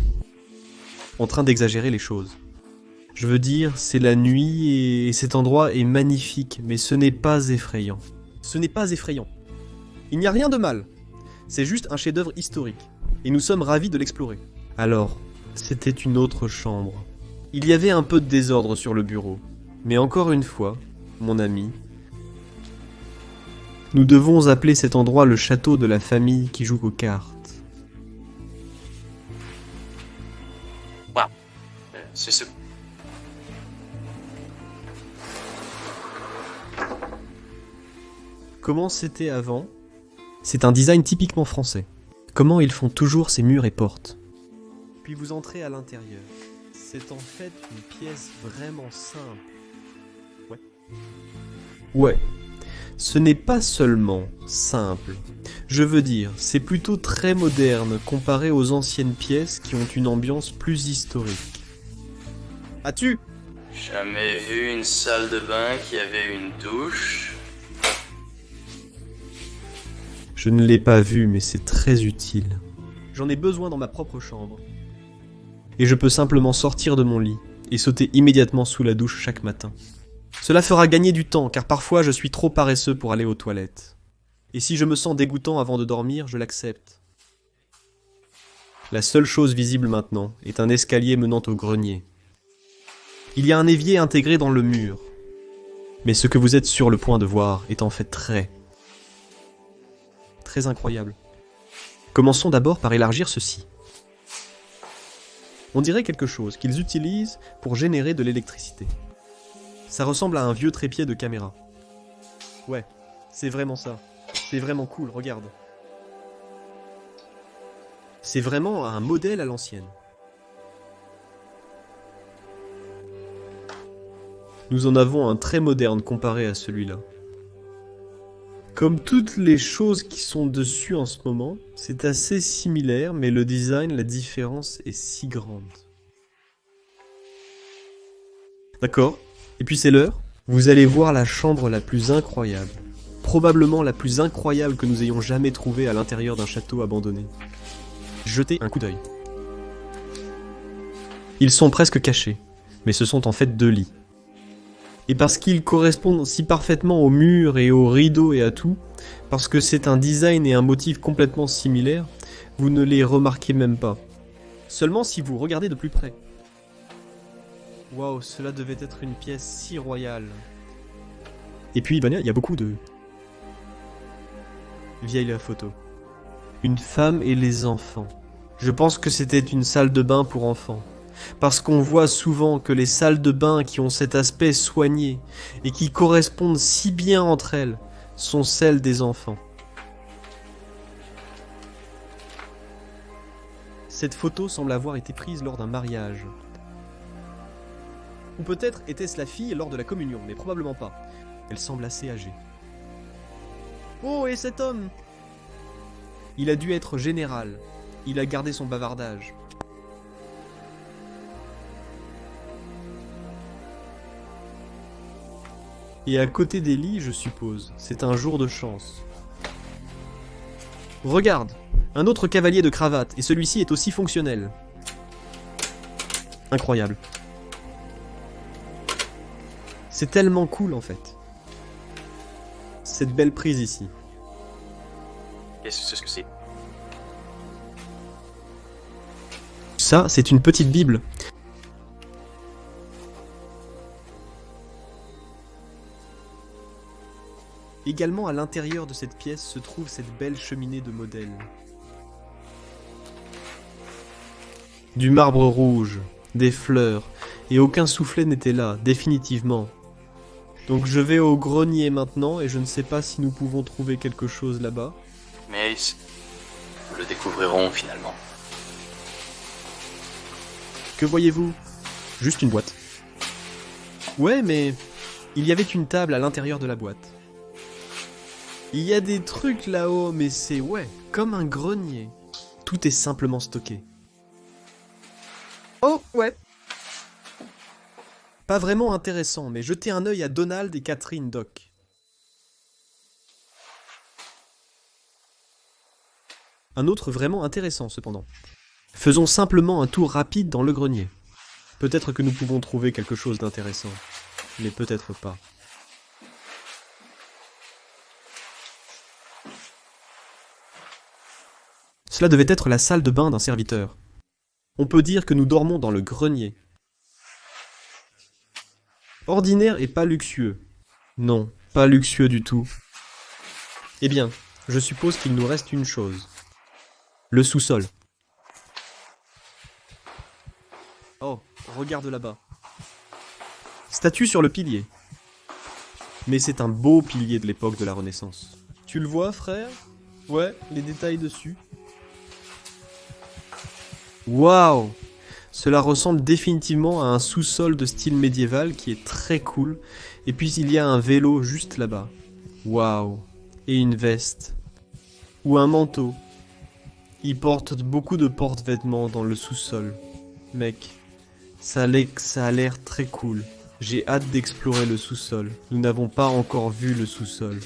en train d'exagérer les choses. Je veux dire, c'est la nuit et cet endroit est magnifique, mais ce n'est pas effrayant. Ce n'est pas effrayant. Il n'y a rien de mal. C'est juste un chef-d'œuvre historique. Et nous sommes ravis de l'explorer. Alors, c'était une autre chambre. Il y avait un peu de désordre sur le bureau. Mais encore une fois, mon ami, nous devons appeler cet endroit le château de la famille qui joue aux cartes.
C'est ce...
Comment c'était avant? C'est un design typiquement français. Comment ils font toujours ces murs et portes? Puis vous entrez à l'intérieur. C'est en fait une pièce vraiment simple. Ouais. Ouais. Ce n'est pas seulement simple. Je veux dire, c'est plutôt très moderne comparé aux anciennes pièces qui ont une ambiance plus historique. As-tu
Jamais vu une salle de bain qui avait une douche.
Je ne l'ai pas vu, mais c'est très utile. J'en ai besoin dans ma propre chambre. Et je peux simplement sortir de mon lit et sauter immédiatement sous la douche chaque matin. Cela fera gagner du temps, car parfois je suis trop paresseux pour aller aux toilettes. Et si je me sens dégoûtant avant de dormir, je l'accepte. La seule chose visible maintenant est un escalier menant au grenier. Il y a un évier intégré dans le mur. Mais ce que vous êtes sur le point de voir est en fait très incroyable. Commençons d'abord par élargir ceci. On dirait quelque chose qu'ils utilisent pour générer de l'électricité. Ça ressemble à un vieux trépied de caméra. Ouais, c'est vraiment ça. C'est vraiment cool, regarde. C'est vraiment un modèle à l'ancienne. Nous en avons un très moderne comparé à celui-là. Comme toutes les choses qui sont dessus en ce moment, c'est assez similaire, mais le design, la différence est si grande. D'accord, et puis c'est l'heure. Vous allez voir la chambre la plus incroyable. Probablement la plus incroyable que nous ayons jamais trouvée à l'intérieur d'un château abandonné. Jetez un coup d'œil. Ils sont presque cachés, mais ce sont en fait 2 lits. Et parce qu'ils correspondent si parfaitement aux murs et aux rideaux et à tout, parce que c'est un design et un motif complètement similaires, vous ne les remarquez même pas. Seulement si vous regardez de plus près. Waouh, cela devait être une pièce si royale. Et puis, il y a beaucoup de... Vieille la photo. Une femme et les enfants. Je pense que c'était une salle de bain pour enfants. Parce qu'on voit souvent que les salles de bain qui ont cet aspect soigné et qui correspondent si bien entre elles sont celles des enfants. Cette photo semble avoir été prise lors d'un mariage. Ou peut-être était-ce la fille lors de la communion, mais probablement pas. Elle semble assez âgée. Oh, et cet homme! Il a dû être général. Il a gardé son bavardage. Et à côté des lits, je suppose, c'est un jour de chance. Regarde, un autre cavalier de cravate, et celui-ci est aussi fonctionnel. Incroyable. C'est tellement cool en fait. Cette belle prise ici.
Qu'est-ce que c'est?
Ça, c'est une petite Bible. Également à l'intérieur de cette pièce se trouve cette belle cheminée de modèle. Du marbre rouge, des fleurs, et aucun soufflet n'était là, définitivement. Donc je vais au grenier maintenant et je ne sais pas si nous pouvons trouver quelque chose là-bas.
Mais nous le découvrirons finalement.
Que voyez-vous? Juste une boîte. Ouais, mais il y avait une table à l'intérieur de la boîte. Il y a des trucs là-haut, mais c'est, ouais, comme un grenier. Tout est simplement stocké. Oh, ouais. Pas vraiment intéressant, mais jetez un œil à Donald et Catherine Doc. Un autre vraiment intéressant, cependant. Faisons simplement un tour rapide dans le grenier. Peut-être que nous pouvons trouver quelque chose d'intéressant, mais peut-être pas. Cela devait être la salle de bain d'un serviteur. On peut dire que nous dormons dans le grenier. Ordinaire et pas luxueux. Non, pas luxueux du tout. Eh bien, je suppose qu'il nous reste une chose. Le sous-sol. Oh, regarde là-bas. Statue sur le pilier. Mais c'est un beau pilier de l'époque de la Renaissance. Tu le vois, frère? Ouais, les détails dessus. Waouh! Cela ressemble définitivement à un sous-sol de style médiéval qui est très cool. Et puis il y a un vélo juste là-bas. Waouh! Et une veste. Ou un manteau. Ils portent beaucoup de porte-vêtements dans le sous-sol. Mec, ça a l'air très cool. J'ai hâte d'explorer le sous-sol. Nous n'avons pas encore vu le sous-sol.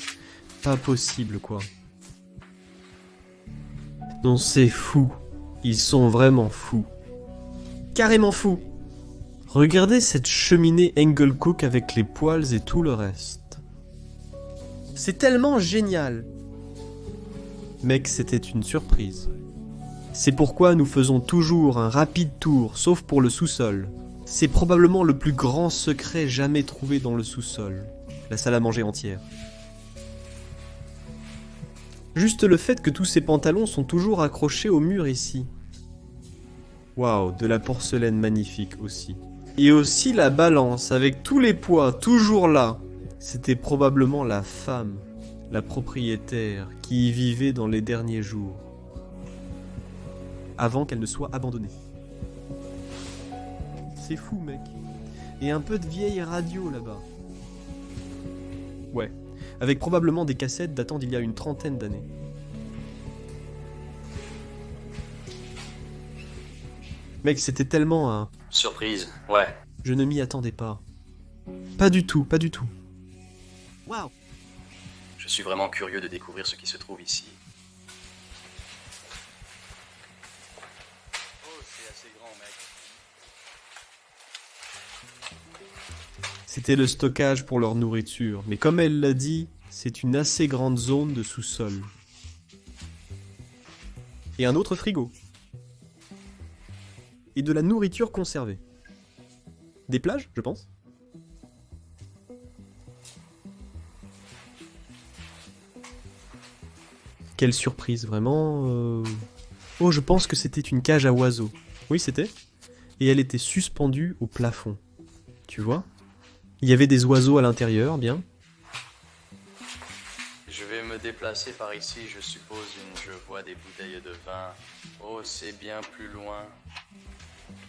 Pas possible, quoi. Non, c'est fou. Ils sont vraiment fous. Carrément fous. Regardez cette cheminée Englecook avec les poêles et tout le reste. C'est tellement génial. Mec, c'était une surprise. C'est pourquoi nous faisons toujours un rapide tour, sauf pour le sous-sol. C'est probablement le plus grand secret jamais trouvé dans le sous-sol. La salle à manger entière. Juste le fait que tous ces pantalons sont toujours accrochés au mur ici. Waouh, de la porcelaine magnifique aussi. Et aussi la balance, avec tous les poids, toujours là. C'était probablement la femme, la propriétaire, qui y vivait dans les derniers jours. Avant qu'elle ne soit abandonnée. C'est fou, mec. Et un peu de vieille radio là-bas. Ouais, avec probablement des cassettes datant d'il y a une trentaine d'années. Mec, c'était tellement un...
Surprise, ouais.
Je ne m'y attendais pas. Pas du tout, pas du tout.
Waouh.
Je suis vraiment curieux de découvrir ce qui se trouve ici. Oh, c'est assez grand, mec.
C'était le stockage pour leur nourriture, mais comme elle l'a dit, c'est une assez grande zone de sous-sol. Et un autre frigo. Et de la nourriture conservée. Des plages, je pense. Quelle surprise, vraiment. Oh, je pense que c'était une cage à oiseaux. Oui, c'était. Et elle était suspendue au plafond. Tu vois ? Il y avait des oiseaux à l'intérieur, bien.
Je vais me déplacer par ici, je suppose. Je vois des bouteilles de vin. Oh, c'est bien plus loin.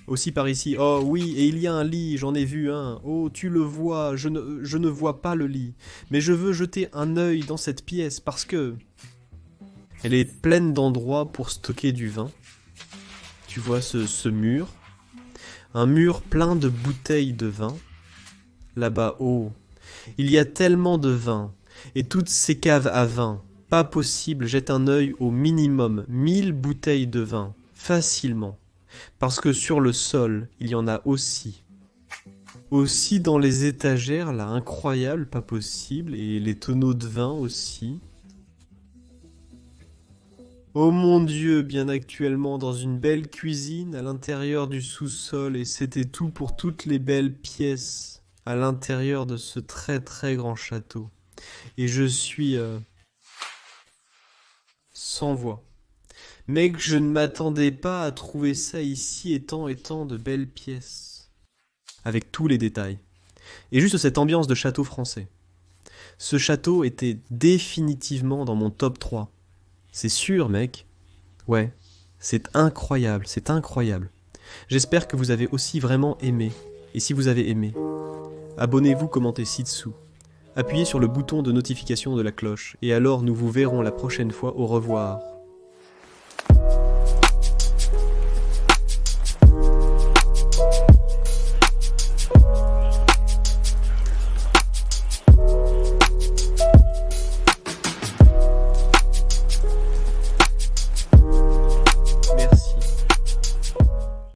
Aussi par ici. Oh oui, et il y a un lit, j'en ai vu un. Oh, tu le vois, je ne vois pas le lit. Mais je veux jeter un œil dans cette pièce parce que... Elle est pleine d'endroits pour stocker du vin. Tu vois ce mur. Un mur plein de bouteilles de vin. Là-bas, oh, il y a tellement de vin. Et toutes ces caves à vin. Pas possible, jette un œil au minimum 1000 bouteilles de vin. Facilement. Parce que sur le sol, il y en a aussi. Aussi dans les étagères, là, incroyable, pas possible. Et les tonneaux de vin aussi. Oh mon Dieu, bien actuellement dans une belle cuisine à l'intérieur du sous-sol. Et c'était tout pour toutes les belles pièces à l'intérieur de ce très très grand château. Et je suis... sans voix. Mec, je ne m'attendais pas à trouver ça ici et tant de belles pièces. Avec tous les détails. Et juste cette ambiance de château français. Ce château était définitivement dans mon top 3. C'est sûr, mec. Ouais, c'est incroyable, c'est incroyable. J'espère que vous avez aussi vraiment aimé. Et si vous avez aimé, abonnez-vous, commentez ci-dessous. Appuyez sur le bouton de notification de la cloche. Et alors nous vous verrons la prochaine fois. Au revoir.